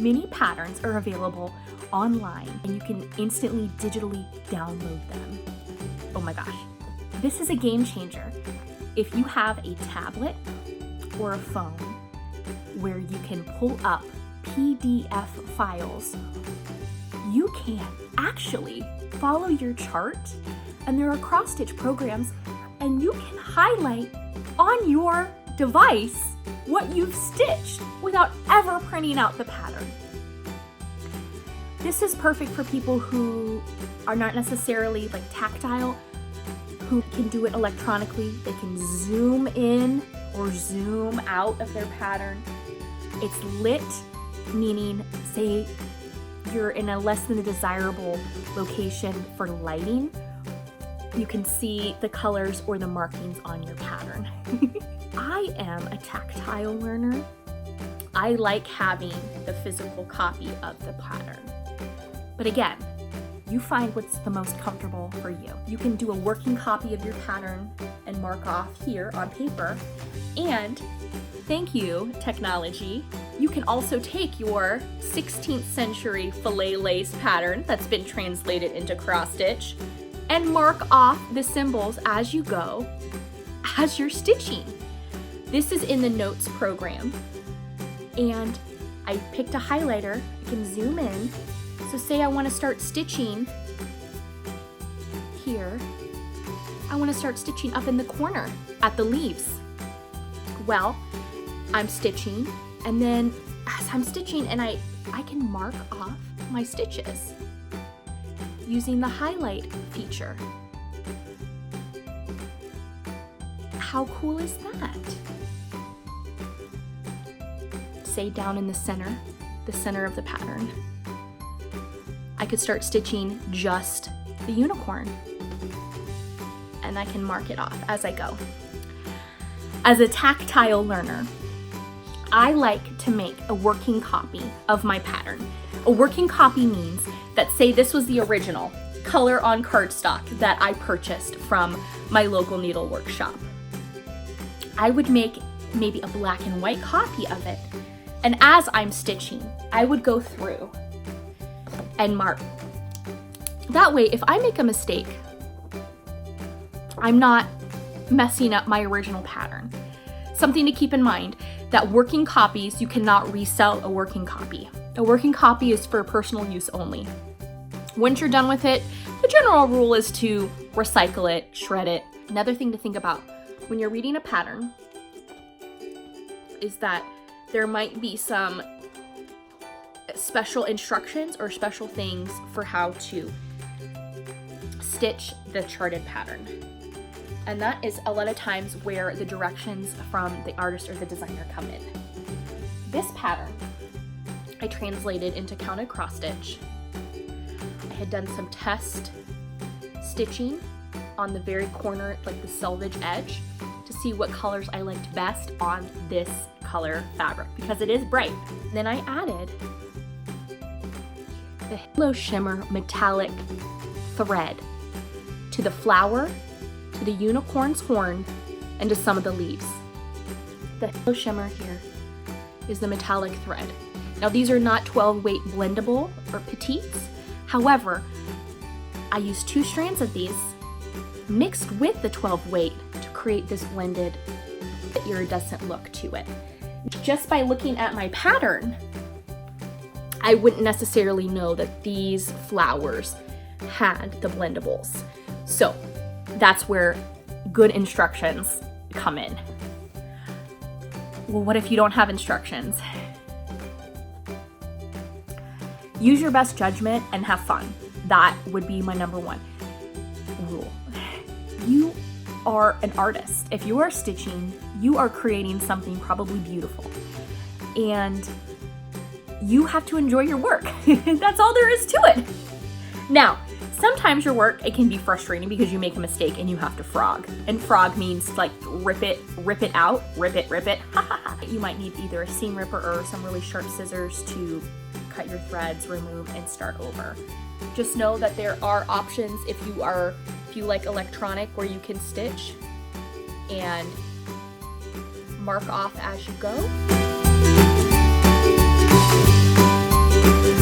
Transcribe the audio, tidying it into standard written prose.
mini patterns are available online and you can instantly digitally download them. Oh my gosh, this is a game changer. If you have a tablet or a phone where you can pull up PDF files, you can actually follow your chart, and there are cross-stitch programs, and you can highlight on your device what you've stitched without ever printing out the pattern. This is perfect for people who are not necessarily like tactile, who can do it electronically. They can zoom in or zoom out of their pattern. It's lit, meaning say you're in a less than a desirable location for lighting, you can see the colors or the markings on your pattern. I am a tactile learner. I like having the physical copy of the pattern. But again, you find what's the most comfortable for you. You can do a working copy of your pattern and mark off here on paper. And thank you, technology, you can also take your 16th century filet lace pattern that's been translated into cross stitch and mark off the symbols as you go, as you're stitching. This is in the notes program. And I picked a highlighter. I can zoom in. So say I want to start stitching here. I want to start stitching up in the corner at the leaves. Well, I'm stitching, and then as I'm stitching, and I can mark off my stitches using the highlight feature. How cool is that? Say down in the center of the pattern, I could start stitching just the unicorn, and I can mark it off as I go. As a tactile learner, I like to make a working copy of my pattern. A working copy means that, say this was the original color on cardstock that I purchased from my local needlework shop. I would make maybe a black and white copy of it, and as I'm stitching, I would go through and mark. That way, if I make a mistake, I'm not messing up my original pattern. Something to keep in mind, that working copies, you cannot resell a working copy. A working copy is for personal use only. Once you're done with it, the general rule is to recycle it, shred it. Another thing to think about when you're reading a pattern is that there might be some special instructions or special things for how to stitch the charted pattern. And that is a lot of times where the directions from the artist or the designer come in. This pattern I translated into counted cross stitch. I had done some test stitching on the very corner, like the selvage edge, to see what colors I liked best on this color fabric because it is bright. Then I added the Halo Shimmer metallic thread to the flower, to the unicorn's horn, and to some of the leaves. The Halo Shimmer here is the metallic thread. Now these are not 12 weight blendable or petites. However, I used 2 strands of these mixed with the 12 weight to create this blended iridescent look to it. Just by looking at my pattern, I wouldn't necessarily know that these flowers had the blendables. So that's where good instructions come in. Well, what if you don't have instructions? Use your best judgment and have fun. That would be my number 1 rule. You are an artist. If you are stitching, you are creating something probably beautiful. And you have to enjoy your work. That's all there is to it. Now, sometimes your work, it can be frustrating because you make a mistake and you have to frog. And frog means like rip it out, rip it. You might need either a seam ripper or some really sharp scissors to cut your threads, remove, and start over. Just know that there are options if you like electronic where you can stitch and mark off as you go. Bye.